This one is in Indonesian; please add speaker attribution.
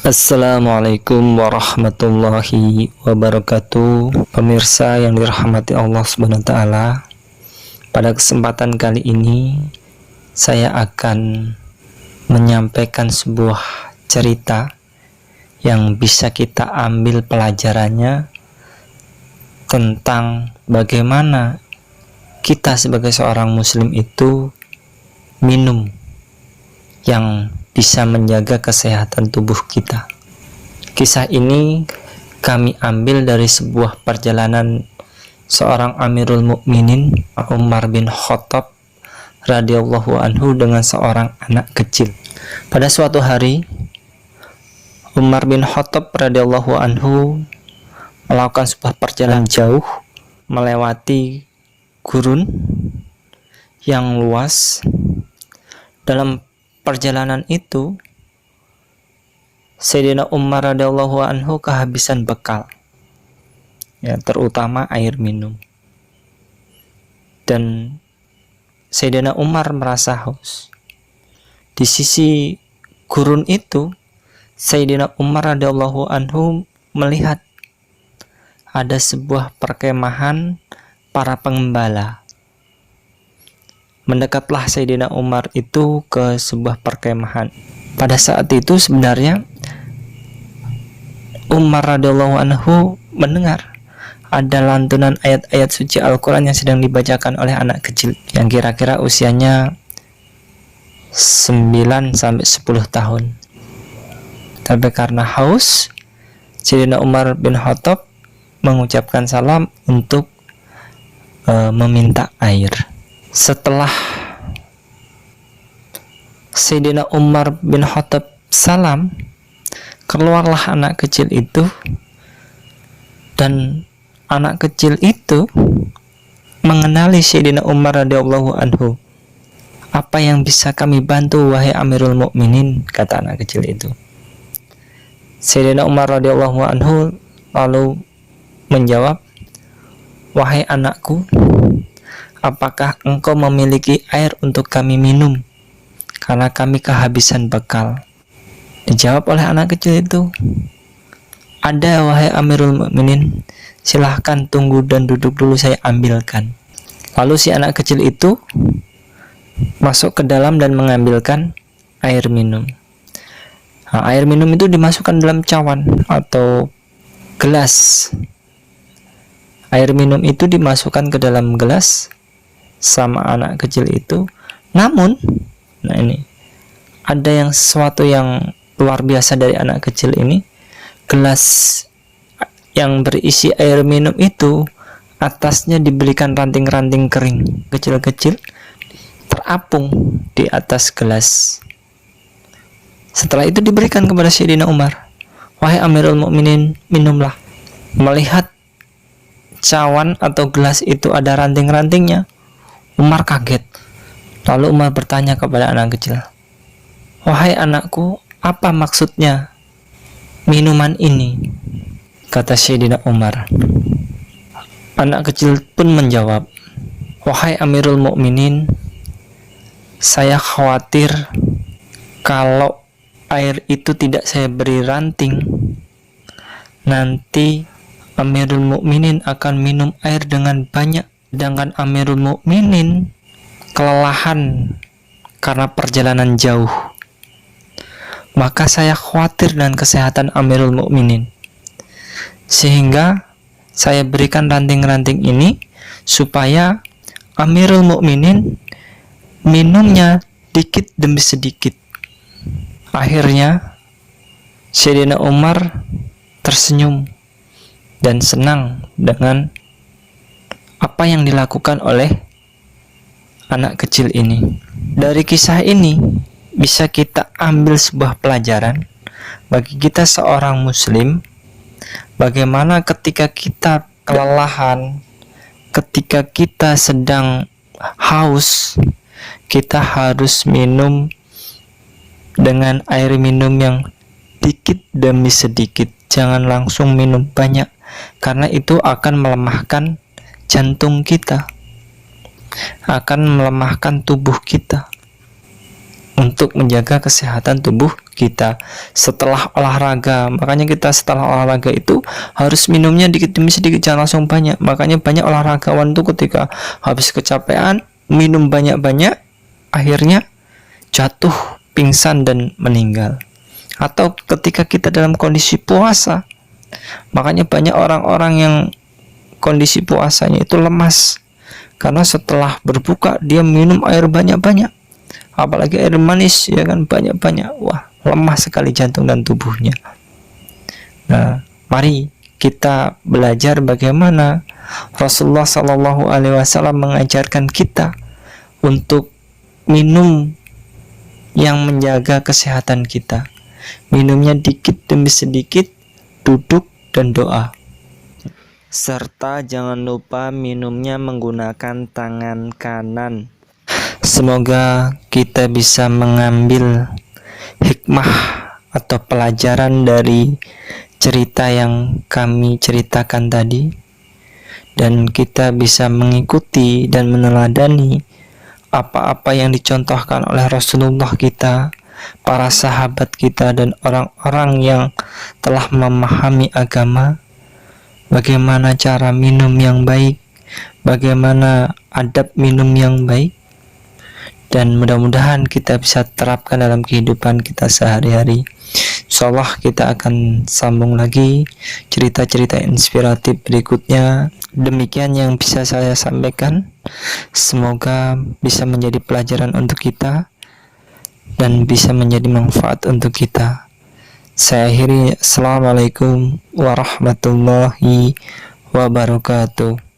Speaker 1: Assalamualaikum warahmatullahi wabarakatuh. Pemirsa yang dirahmati Allah Subhanahu wa taala. Pada kesempatan kali ini saya akan menyampaikan sebuah cerita yang bisa kita ambil pelajarannya tentang bagaimana kita sebagai seorang muslim itu minum yang bisa menjaga kesehatan tubuh kita. Kisah ini kami ambil dari sebuah perjalanan seorang Amirul Mukminin Umar bin Khattab radhiyallahu anhu dengan seorang anak kecil. Pada suatu hari Umar bin Khattab radhiyallahu anhu melakukan sebuah perjalanan jauh melewati gurun yang luas. Dalam perjalanan itu Sayyidina Umar radhiyallahu anhu kehabisan bekal, ya, terutama air minum. Dan Sayyidina Umar merasa haus. Di sisi gurun itu Sayyidina Umar radhiyallahu anhu melihat ada sebuah perkemahan para pengembala. Mendekatlah Sayyidina Umar itu ke sebuah perkemahan. Pada saat itu sebenarnya Umar radhiyallahu anhu mendengar ada lantunan ayat-ayat suci Al-Quran yang sedang dibacakan oleh anak kecil yang kira-kira usianya 9-10 tahun. Tapi karena haus, Sayyidina Umar bin Khattab mengucapkan salam untuk meminta air. Setelah Sayyidina Umar bin Khattab salam, keluarlah anak kecil itu, dan anak kecil itu mengenali Sayyidina Umar radhiyallahu anhu. Apa yang bisa kami bantu wahai Amirul Mukminin, kata anak kecil itu. Sayyidina Umar radhiyallahu anhu lalu menjawab, wahai anakku, apakah engkau memiliki air untuk kami minum? Karena kami kehabisan bekal. Dijawab oleh anak kecil itu, ada wahai Amirul Mukminin, silahkan tunggu dan duduk dulu, saya ambilkan. Lalu si anak kecil itu masuk ke dalam dan mengambilkan air minum. Nah, air minum itu dimasukkan dalam cawan atau gelas. Air minum itu dimasukkan ke dalam gelas sama anak kecil itu. Namun, nah ini ada yang sesuatu yang luar biasa dari anak kecil ini. Gelas yang berisi air minum itu atasnya diberikan ranting-ranting kering kecil-kecil terapung di atas gelas. Setelah itu diberikan kepada Sayyidina Umar, wahai Amirul Mukminin, minumlah. Melihat cawan atau gelas itu ada ranting-rantingnya, Umar kaget. Lalu Umar bertanya kepada anak kecil, wahai anakku, apa maksudnya minuman ini? Kata Sayyidina Umar. Anak kecil pun menjawab, wahai Amirul Mukminin, saya khawatir kalau air itu tidak saya beri ranting, nanti Amirul Mukminin akan minum air dengan banyak, sedangkan Amirul Mukminin kelelahan karena perjalanan jauh. Maka saya khawatir dengan kesehatan Amirul Mukminin, sehingga saya berikan ranting-ranting ini supaya Amirul Mukminin minumnya dikit demi sedikit. Akhirnya Sayyidina Umar tersenyum dan senang dengan apa yang dilakukan oleh anak kecil ini. Dari kisah ini bisa kita ambil sebuah pelajaran bagi kita seorang muslim, bagaimana ketika kita kelelahan, ketika kita sedang haus, kita harus minum dengan air minum yang dikit demi sedikit. Jangan langsung minum banyak, karena itu akan melemahkan jantung kita, akan melemahkan tubuh kita. untuk menjaga kesehatan tubuh kita setelah olahraga. Makanya kita setelah olahraga itu harus minumnya dikit demi sedikit, jangan langsung banyak. Makanya banyak olahragawan tuh ketika habis kecapean minum banyak-banyak, akhirnya jatuh pingsan dan meninggal. Atau ketika kita dalam kondisi puasa, makanya banyak orang-orang yang kondisi puasanya itu lemas karena setelah berbuka dia minum air banyak-banyak, apalagi air manis ya kan, banyak-banyak. Wah, lemah sekali jantung dan tubuhnya. Nah, mari kita belajar bagaimana Rasulullah Shallallahu Alaihi Wasallam mengajarkan kita untuk minum yang menjaga kesehatan kita. Minumnya dikit demi sedikit, duduk dan doa. Serta jangan lupa minumnya menggunakan tangan kanan. Semoga kita bisa mengambil hikmah atau pelajaran dari cerita yang kami ceritakan tadi, dan kita bisa mengikuti dan meneladani apa-apa yang dicontohkan oleh Rasulullah kita, para sahabat kita, dan orang-orang yang telah memahami agama, bagaimana cara minum yang baik, bagaimana adab minum yang baik, dan mudah-mudahan kita bisa terapkan dalam kehidupan kita sehari-hari. Insyaallah kita akan sambung lagi cerita-cerita inspiratif berikutnya. Demikian yang bisa saya sampaikan. Semoga bisa menjadi pelajaran untuk kita dan bisa menjadi manfaat untuk kita. Saya akhiri. Assalamualaikum warahmatullahi wabarakatuh.